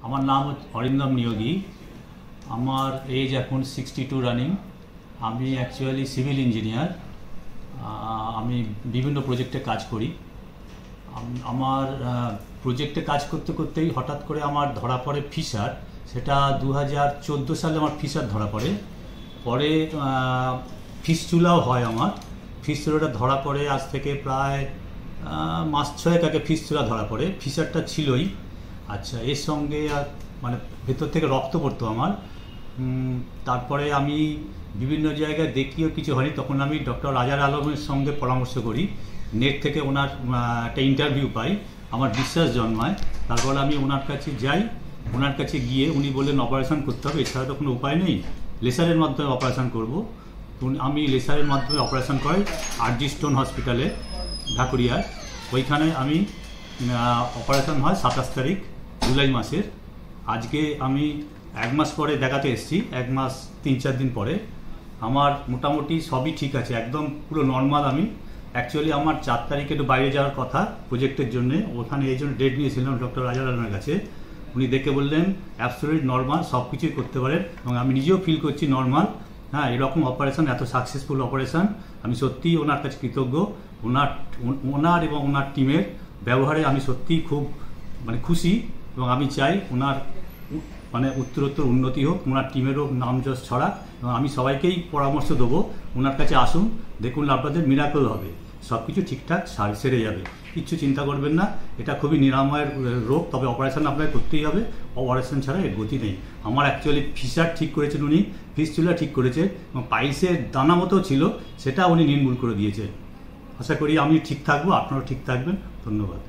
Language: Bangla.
আমার নাম অরিন্দম নিয়োগী। আমার এজ এখন 62 রানিং। আমি অ্যাকচুয়ালি সিভিল ইঞ্জিনিয়ার। আমি বিভিন্ন প্রজেক্টে কাজ করি। আমার প্রজেক্টে কাজ করতে করতেই হঠাৎ করে আমার ধরা পড়ে ফিশার। সেটা 2014 সালে আমার ফিশার ধরা পড়ে। পরে ফিস্চুলাও হয়। আমার ফিস্চুলাটা ধরা পড়ে আজ থেকে প্রায় মাস 6 আগে ফিস্চুলা ধরা পড়ে। ফিশারটা ছিলই। আচ্ছা, এর সঙ্গে মানে ভেতর থেকে রক্ত পড়তো আমার। তারপরে আমি বিভিন্ন জায়গায় দেখিও কিছু হয়নি। তখন আমি ডক্টর রাজার আলমের সঙ্গে পরামর্শ করি। নেট থেকে ওনার একটা ইন্টারভিউ পাই, আমার বিশ্বাস জন্মায়। তারপর আমি ওনার কাছে যাই। ওনার কাছে গিয়ে উনি বললেন অপারেশন করতে হবে, এছাড়া তো কোনো উপায় নেই, লেসারের মাধ্যমে অপারেশন করব। আমি লেসারের মাধ্যমে অপারেশন করাই আরজি স্টোন হসপিটালে ঢাকুরিয়ায়। ওইখানে আমি অপারেশন হয় 27 তারিখ জুলাই মাসের। আজকে আমি 1 মাস পরে দেখাতে এসেছি, 1 মাস 3-4 দিন পরে। আমার মোটামুটি সবই ঠিক আছে, একদম পুরো নর্মাল। আমি অ্যাকচুয়ালি আমার 4 তারিখে একটু বাইরে যাওয়ার কথা প্রজেক্টের জন্য, ওখানে এই জন্য ডেট নিয়েছিলাম ডক্টর রাজার আলমের কাছে। উনি দেখে বললেন অ্যাবসলিউট নর্মাল, সব কিছুই করতে পারেন, এবং আমি নিজেও ফিল করছি নর্মাল। হ্যাঁ, এরকম অপারেশন, এত সাকসেসফুল অপারেশন, আমি সত্যিই ওনার কাছে কৃতজ্ঞ। ওনার এবং ওনার টিমের ব্যবহারে আমি সত্যিই খুব খুশি, এবং আমি চাই ওনার উত্তরোত্তর উন্নতি হোক, ওনার টিমেরও নাম যশ ছড়াক। এবং আমি সবাইকেই পরামর্শ দেবো ওনার কাছে আসুন, দেখুন আপনাদের মিরাকল হবে, সব কিছু ঠিকঠাক সেরে যাবে, কিচ্ছু চিন্তা করবেন না। এটা খুবই নিরাময়ের রোগ, তবে অপারেশন আপনাকে করতেই হবে, অপারেশন ছাড়া এর গতি নেই। আমার অ্যাকচুয়ালি ফিশার ঠিক করেছেন উনি, ফিস্চুলা ঠিক করেছে, এবং পাইলসের দানা মতো ছিল সেটা উনি নির্মূল করে দিয়েছে। আশা করি আমি ঠিক থাকবো, আপনারাও ঠিক থাকবেন। ধন্যবাদ।